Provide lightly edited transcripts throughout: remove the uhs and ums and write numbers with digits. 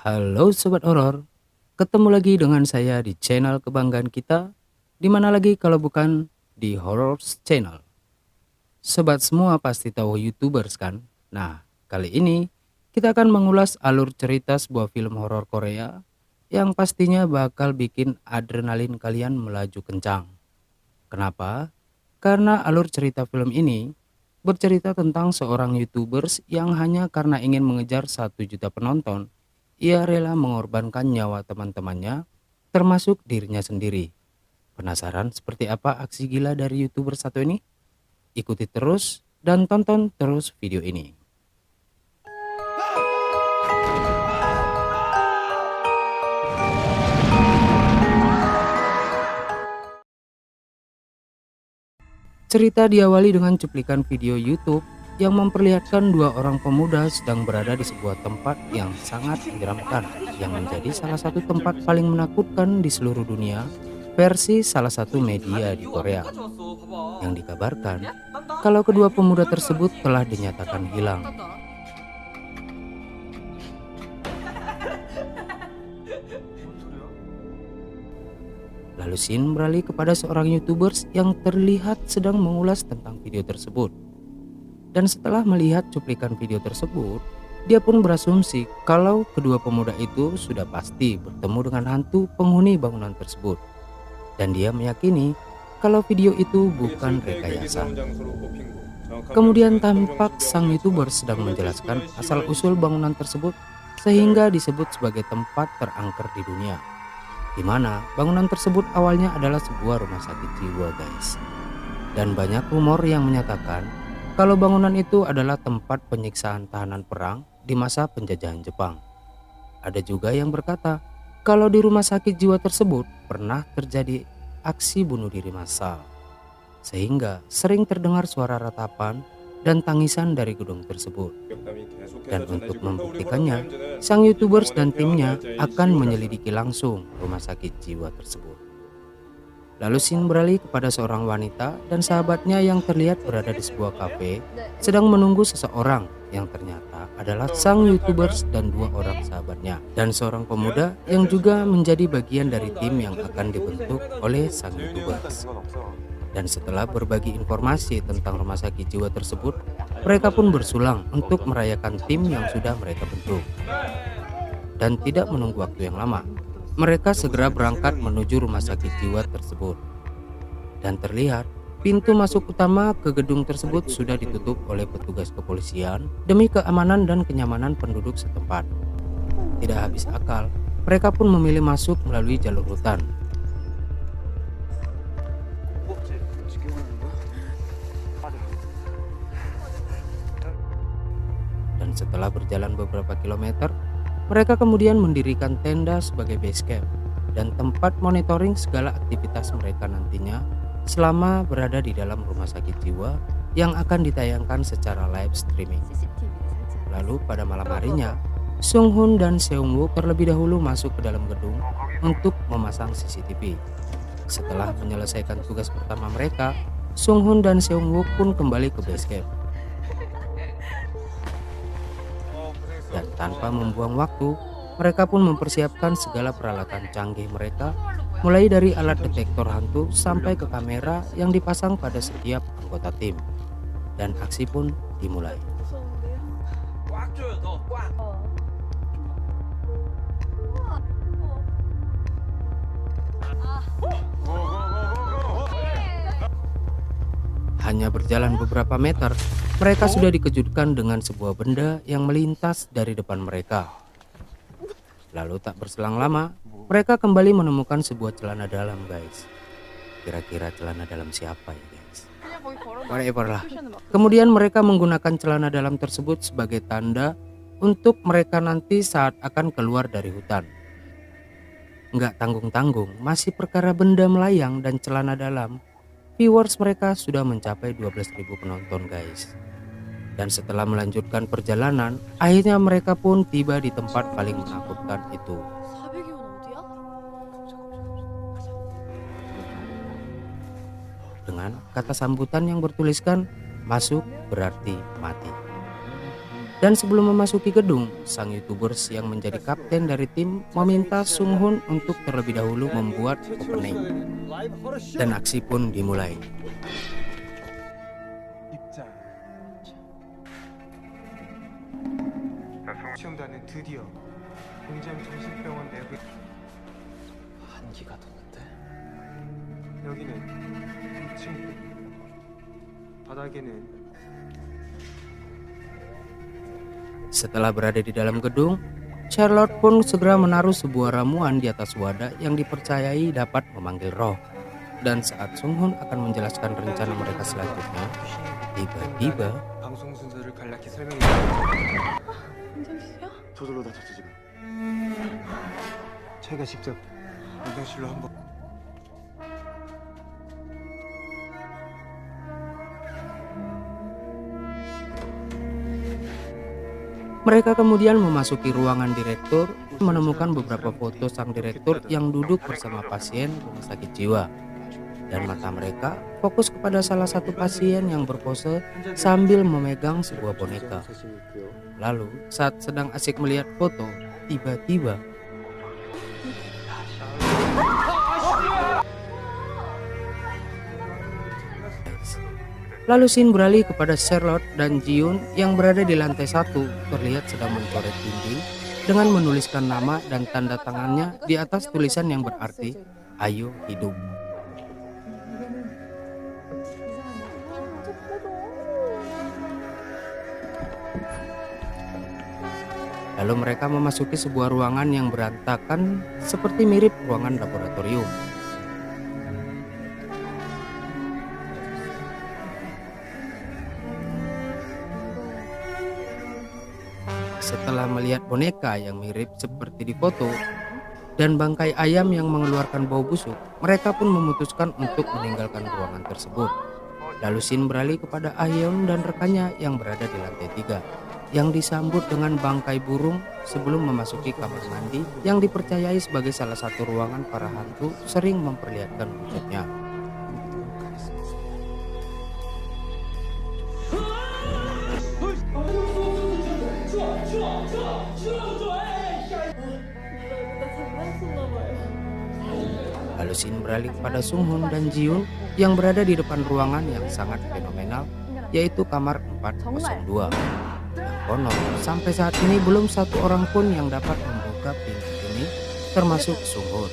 Halo Sobat Horor, ketemu lagi dengan saya di channel kebanggaan kita. Di mana lagi kalau bukan di Horror Channel. Sobat semua pasti tahu YouTubers kan? Nah, kali ini kita akan mengulas alur cerita sebuah film horor Korea yang pastinya bakal bikin adrenalin kalian melaju kencang. Kenapa? Karena alur cerita film ini bercerita tentang seorang YouTubers yang hanya karena ingin mengejar 1 juta penonton, ia rela mengorbankan nyawa teman-temannya, termasuk dirinya sendiri. Penasaran seperti apa aksi gila dari YouTuber satu ini? Ikuti terus dan tonton terus video ini. Cerita diawali dengan cuplikan video YouTube yang memperlihatkan dua orang pemuda sedang berada di sebuah tempat yang sangat menyeramkan, yang menjadi salah satu tempat paling menakutkan di seluruh dunia versi salah satu media di Korea. Yang dikabarkan kalau kedua pemuda tersebut telah dinyatakan hilang. Lalu Shin beralih kepada seorang YouTubers yang terlihat sedang mengulas tentang video tersebut. Dan setelah melihat cuplikan video tersebut, dia pun berasumsi kalau kedua pemuda itu sudah pasti bertemu dengan hantu penghuni bangunan tersebut. Dan dia meyakini kalau video itu bukan rekayasa. Kemudian tampak sang YouTuber sedang menjelaskan asal-usul bangunan tersebut sehingga disebut sebagai tempat terangker di dunia. Di mana bangunan tersebut awalnya adalah sebuah rumah sakit jiwa, guys. Dan banyak rumor yang menyatakan kalau bangunan itu adalah tempat penyiksaan tahanan perang di masa penjajahan Jepang. Ada juga yang berkata kalau di rumah sakit jiwa tersebut pernah terjadi aksi bunuh diri massal. Sehingga sering terdengar suara ratapan dan tangisan dari gedung tersebut. Dan untuk membuktikannya, sang YouTubers dan timnya akan menyelidiki langsung rumah sakit jiwa tersebut. Lalu Shin beralih kepada seorang wanita dan sahabatnya yang terlihat berada di sebuah kafe sedang menunggu seseorang yang ternyata adalah sang YouTubers dan dua orang sahabatnya dan seorang pemuda yang juga menjadi bagian dari tim yang akan dibentuk oleh sang YouTubers. Dan setelah berbagi informasi tentang rumah sakit jiwa tersebut, mereka pun bersulang untuk merayakan tim yang sudah mereka bentuk. Dan tidak menunggu waktu yang lama, mereka segera berangkat menuju rumah sakit jiwa tersebut. Dan terlihat pintu masuk utama ke gedung tersebut sudah ditutup oleh petugas kepolisian demi keamanan dan kenyamanan penduduk setempat. Tidak habis akal, mereka pun memilih masuk melalui jalur hutan. Dan setelah berjalan beberapa kilometer, mereka kemudian mendirikan tenda sebagai base camp dan tempat monitoring segala aktivitas mereka nantinya selama berada di dalam rumah sakit jiwa yang akan ditayangkan secara live streaming. Lalu pada malam harinya, Sung Hoon dan Seung Wook terlebih dahulu masuk ke dalam gedung untuk memasang CCTV. Setelah menyelesaikan tugas pertama mereka, Sung Hoon dan Seung Wook pun kembali ke base camp. Dan tanpa membuang waktu, mereka pun mempersiapkan segala peralatan canggih mereka, mulai dari alat detektor hantu sampai ke kamera yang dipasang pada setiap anggota tim. Dan aksi pun dimulai. Hanya berjalan beberapa meter, mereka sudah dikejutkan dengan sebuah benda yang melintas dari depan mereka. Lalu tak berselang lama, mereka kembali menemukan sebuah celana dalam, guys. Kira-kira celana dalam siapa ya, guys? Whatever lah. Kemudian mereka menggunakan celana dalam tersebut sebagai tanda untuk mereka nanti saat akan keluar dari hutan. Nggak tanggung-tanggung, masih perkara benda melayang dan celana dalam, viewers mereka sudah mencapai 12.000 penonton, guys. Dan setelah melanjutkan perjalanan, akhirnya mereka pun tiba di tempat paling menakutkan itu. Dengan kata sambutan yang bertuliskan, masuk berarti mati. Dan sebelum memasuki gedung, sang YouTubers yang menjadi kapten dari tim meminta Sung Hoon untuk terlebih dahulu membuat opening. Dan aksi pun dimulai. 시험단은 드디어 공장 정신병원 내부에 한기가 도는데. 여기는 2층 바닥에는 Setelah berada di dalam gedung, Charlotte pun segera menaruh sebuah ramuan di atas wadah yang dipercayai dapat memanggil roh. Dan saat Sung Hoon akan menjelaskan rencana mereka selanjutnya, tiba-tiba 방송 순서를 간략히 설명해 은정씨야? 저절로 다쳤지 지금. 자기가 직접 민정실로 한번. mereka kemudian memasuki ruangan direktur, menemukan beberapa foto sang direktur yang duduk bersama pasien rumah sakit jiwa. Dan mata mereka fokus kepada salah satu pasien yang berpose sambil memegang sebuah boneka. Lalu saat sedang asik melihat foto, tiba-tiba lalu scene beralih kepada Charlotte dan Jiun yang berada di lantai 1, terlihat sedang mencoret dinding dengan menuliskan nama dan tanda tangannya di atas tulisan yang berarti "Ayo hidup". Lalu mereka memasuki sebuah ruangan yang berantakan seperti mirip ruangan laboratorium. Setelah melihat boneka yang mirip seperti di foto dan bangkai ayam yang mengeluarkan bau busuk, mereka pun memutuskan untuk meninggalkan ruangan tersebut. Lalu scene beralih kepada Ahyeon dan rekannya yang berada di lantai 3, yang disambut dengan bangkai burung sebelum memasuki kamar mandi yang dipercayai sebagai salah satu ruangan para hantu sering memperlihatkan wujudnya. Lalu scene beralih kepada Sung Hoon dan Jiun yang berada di depan ruangan yang sangat fenomenal, yaitu kamar 402. Yang konon sampai saat ini belum satu orang pun yang dapat membuka pintu ini, termasuk Sung Hoon.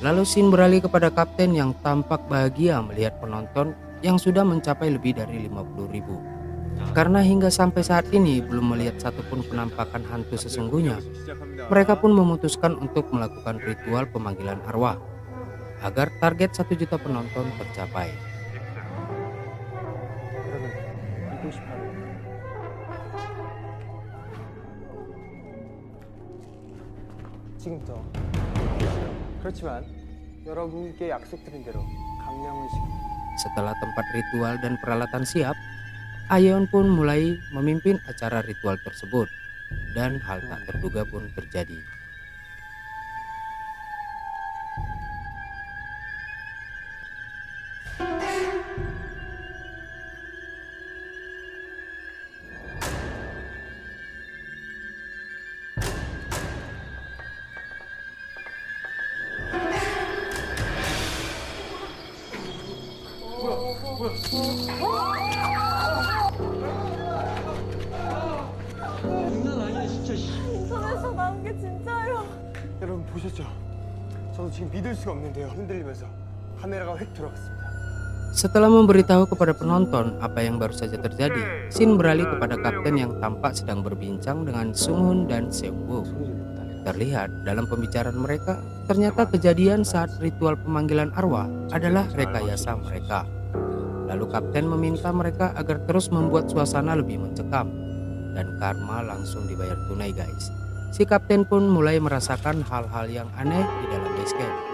Lalu scene beralih kepada kapten yang tampak bahagia melihat penonton yang sudah mencapai lebih dari 50.000. Karena hingga sampai saat ini belum melihat satupun penampakan hantu sesungguhnya, mereka pun memutuskan untuk melakukan ritual pemanggilan arwah agar target 1 juta penonton tercapai. 지금부터 그렇지만 여러분께 약속드린 대로 강령을 Setelah tempat ritual dan peralatan siap, Ahyeon pun mulai memimpin acara ritual tersebut, dan hal tak terduga pun terjadi. 인터넷에서 나온 게 진짜예요. 여러분 보셨죠? 저도 지금 믿을 수가 없는데요. 흔들리면서 카메라가 획 들어갔습니다. Setelah memberitahu kepada penonton apa yang baru saja terjadi, scene beralih kepada kapten yang tampak sedang berbincang dengan Sung Hoon dan Seung Woo. Terlihat dalam pembicaraan mereka, ternyata kejadian saat ritual pemanggilan arwah adalah rekayasa mereka. Lalu kapten meminta mereka agar terus membuat suasana lebih mencekam, dan karma langsung dibayar tunai guys. Si kapten pun mulai merasakan hal-hal yang aneh di dalam basecamp.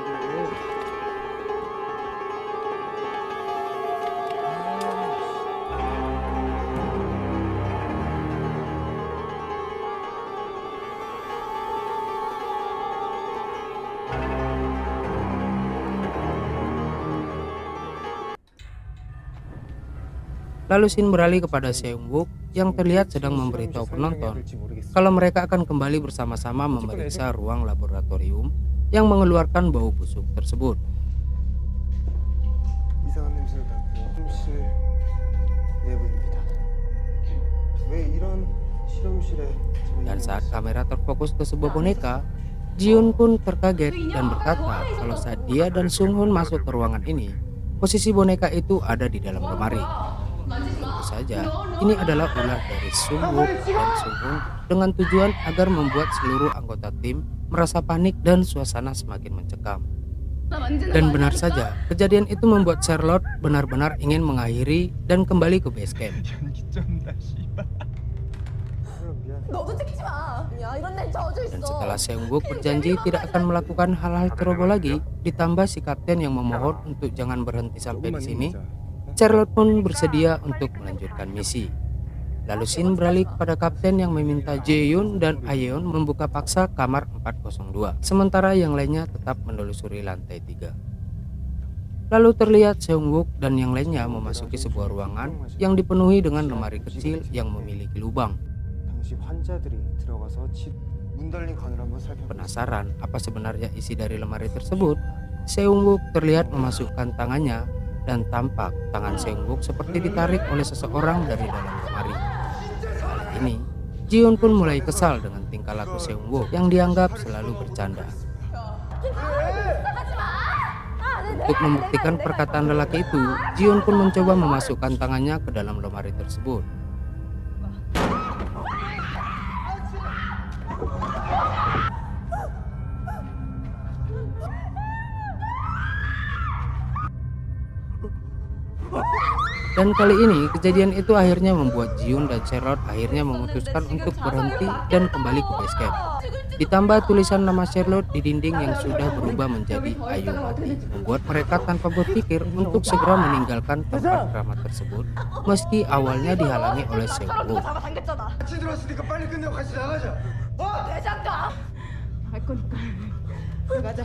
Lalu scene beralih kepada Seung-wook yang terlihat sedang memberitahu penonton kalau mereka akan kembali bersama-sama memeriksa ruang laboratorium yang mengeluarkan bau busuk tersebut. 이상한 냄새가 나고요. 실험실 내부입니다. 왜 이런 실험실에 Dan saat kamera terfokus ke sebuah boneka, Ji-yoon pun terkaget dan berkata kalau saat dia dan Sung-hoon masuk ke ruangan ini, posisi boneka itu ada di dalam lemari. Tentu saja, ini adalah ulah dari Sung-wook dan Sung-hoon dengan tujuan agar membuat seluruh anggota tim merasa panik dan suasana semakin mencekam. Dan benar saja, kejadian itu membuat Charlotte benar-benar ingin mengakhiri dan kembali ke base camp. 너도 찍지 마. 야, 이런 날 져져 Dan 있어. setelah Seung-wook berjanji tidak akan melakukan hal-hal ceroboh lagi, ditambah si kapten yang memohon untuk jangan berhenti sampai di sini, Charlotte pun bersedia untuk melanjutkan misi. Lalu scene beralih kepada kapten yang meminta Jae-yoon dan Aeon membuka paksa kamar 402, sementara yang lainnya tetap menelusuri lantai 3. Lalu terlihat Seung-wook dan yang lainnya memasuki sebuah ruangan yang dipenuhi dengan lemari kecil yang memiliki lubang. 당시 환자들이 들어가서 문 달린 칸을 한번 살펴보세요. Penasaran apa sebenarnya isi dari lemari tersebut, Seung-wook terlihat memasukkan tangannya dan tampak tangan Seung-wook seperti ditarik oleh seseorang dari dalam lemari. Kali ini, Ji-yoon pun mulai kesal dengan tingkah laku Seung-wook yang dianggap selalu bercanda. Untuk membuktikan perkataan lelaki itu, Ji-yoon pun mencoba memasukkan tangannya ke dalam lemari tersebut. Dan kali ini kejadian itu akhirnya membuat Ji-yoon dan Charlotte akhirnya memutuskan untuk berhenti dan kembali ke base camp. Ditambah tulisan nama Charlotte di dinding yang sudah berubah menjadi Ayu Mati, membuat mereka tanpa berpikir untuk segera meninggalkan tempat drama tersebut, meski awalnya dihalangi oleh Seung-wook. 잡아당겼잖아. 같이 들어왔으니까 빨리 끝내고 같이 나가자. 대장가. 할 거니까. 들어가자.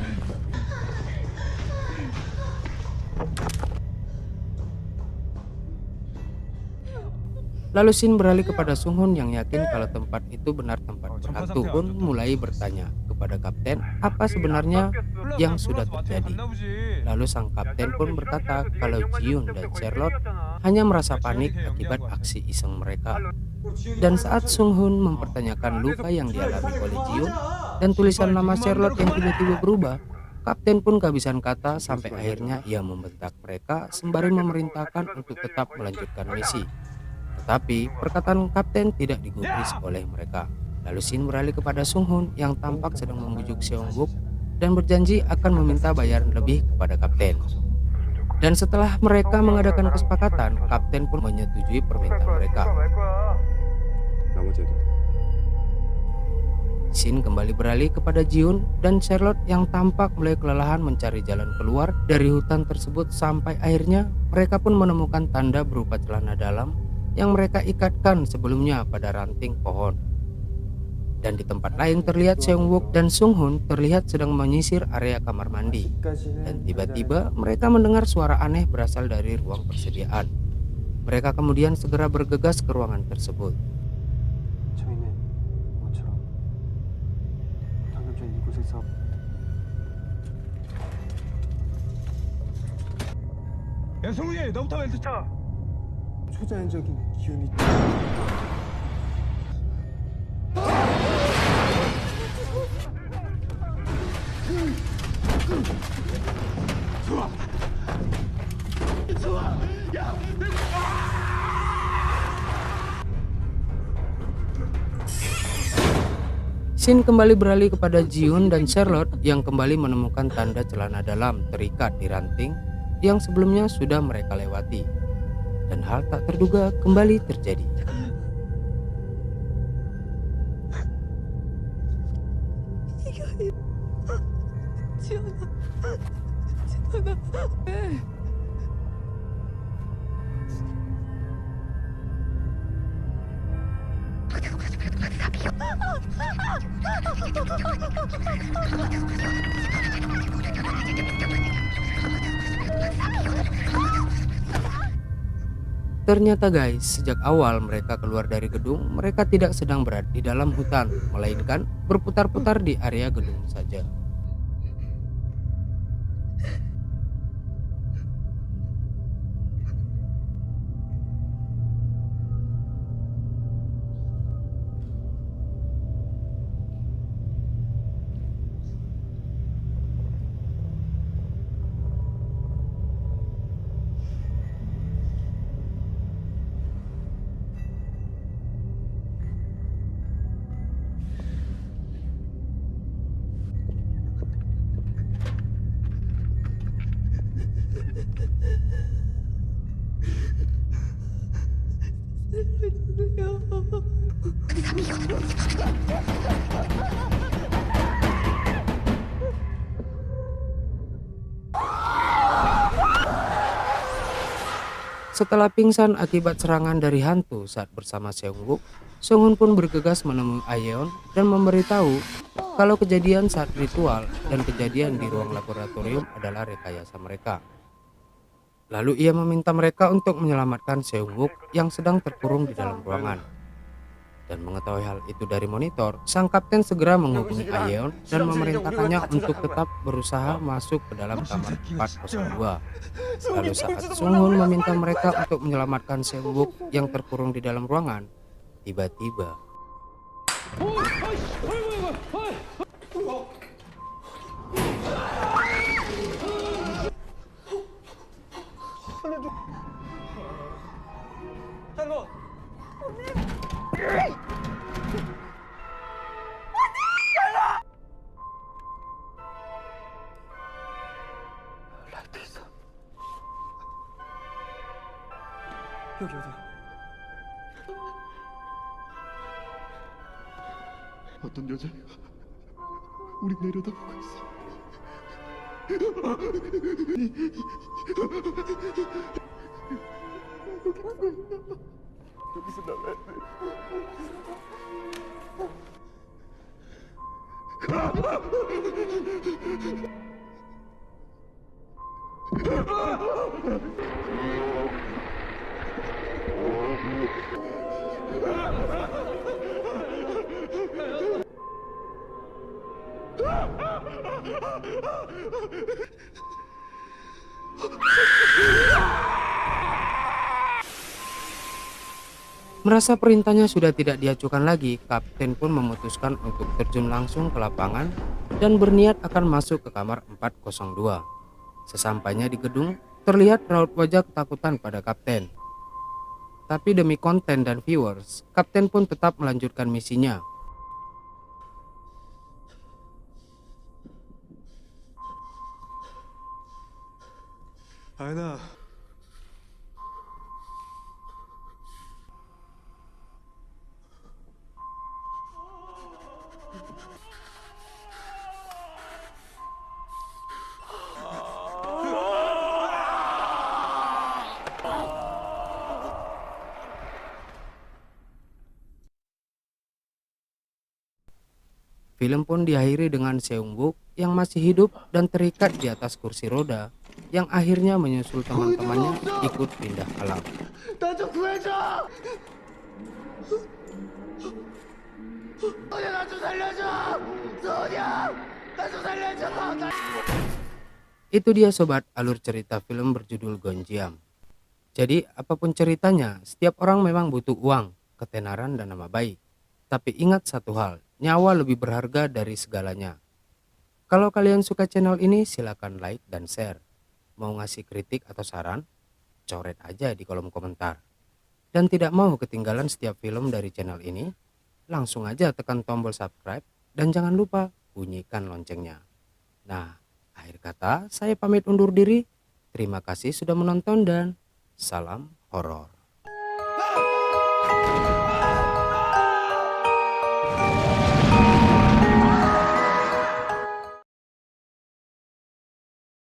Lalu scene beralih kepada Sung-hoon yang yakin kalau tempat itu benar tempat berhantu pun mulai bertanya kepada kapten apa sebenarnya yang sudah terjadi. Lalu sang kapten pun berkata kalau Ji-yoon dan Charlotte hanya merasa panik akibat aksi iseng mereka. Dan saat Sung-hoon mempertanyakan luka yang dialami oleh Ji-yoon dan tulisan nama Charlotte yang tiba-tiba berubah, kapten pun kehabisan kata sampai akhirnya ia membentak mereka sembari memerintahkan untuk tetap melanjutkan misi. Tetapi perkataan kapten tidak digubris oleh mereka. Lalu scene beralih kepada Sung-hoon yang tampak sedang membujuk Seung-wook dan berjanji akan meminta bayaran lebih kepada kapten. Dan setelah mereka mengadakan kesepakatan, kapten pun menyetujui permintaan mereka. Scene kembali beralih kepada Ji-yoon dan Charlotte yang tampak mulai kelelahan mencari jalan keluar dari hutan tersebut sampai akhirnya mereka pun menemukan tanda berupa celana dalam yang mereka ikatkan sebelumnya pada ranting pohon. Dan di tempat lain terlihat Seung-wook dan Sung-hoon terlihat sedang menyisir area kamar mandi. Dan tiba-tiba mereka mendengar suara aneh berasal dari ruang persediaan. Mereka kemudian segera bergegas ke ruangan tersebut. 저희는 모처럼 방금 전 이곳에서 야 성훈이 너부터 멘트 쳐. 초자연적인 기운이 Scene kembali beralih kepada Ji-yoon dan Charlotte yang kembali menemukan tanda celana dalam terikat di ranting yang sebelumnya sudah mereka lewati. Dan hal tak terduga kembali terjadi. Ternyata guys, sejak awal mereka keluar dari gedung, mereka tidak sedang berada di dalam hutan, melainkan berputar-putar di area gedung saja. Setelah pingsan akibat serangan dari hantu saat bersama Seongguk, Songhun pun bergegas menemui Aeon dan memberitahu kalau kejadian saat ritual dan kejadian di ruang laboratorium adalah rekayasa mereka. Lalu ia meminta mereka untuk menyelamatkan Seongguk yang sedang terkurung di dalam ruangan. Dan mengetahui hal itu dari monitor, sang kapten segera menghubungi Aeon dan memerintahkannya untuk tetap berusaha masuk ke dalam kamar 402. Lalu saat Songhun meminta mereka untuk menyelamatkan Seongguk yang terkurung di dalam ruangan, tiba-tiba 여기 어디야? 어떤 여자애가 우리 내려다보고 있어. 여기서 나가야 돼. merasa perintahnya sudah tidak diajukan lagi, kapten pun memutuskan untuk terjun langsung ke lapangan dan berniat akan masuk ke kamar 402. Sesampainya di gedung, terlihat raut wajah ketakutan pada kapten. Tapi demi konten dan viewers, kapten pun tetap melanjutkan misinya. 아연아. Film pun diakhiri dengan Seongguk yang masih hidup dan terikat di atas kursi roda, yang akhirnya menyusul teman-temannya ikut pindah alam. 나 좀 구해줘. 소녀 나 좀 살려줘. 소녀 나 좀 살려줘. Itu dia sobat alur cerita film berjudul Gonjiam. Jadi apapun ceritanya, setiap orang memang butuh uang, ketenaran dan nama baik. Tapi ingat satu hal, nyawa lebih berharga dari segalanya. Kalau kalian suka channel ini silakan like dan share. Mau ngasih kritik atau saran? Coret aja di kolom komentar. Dan tidak mau ketinggalan setiap film dari channel ini? Langsung aja tekan tombol subscribe dan jangan lupa bunyikan loncengnya. Nah, akhir kata saya pamit undur diri. Terima kasih sudah menonton dan salam horor.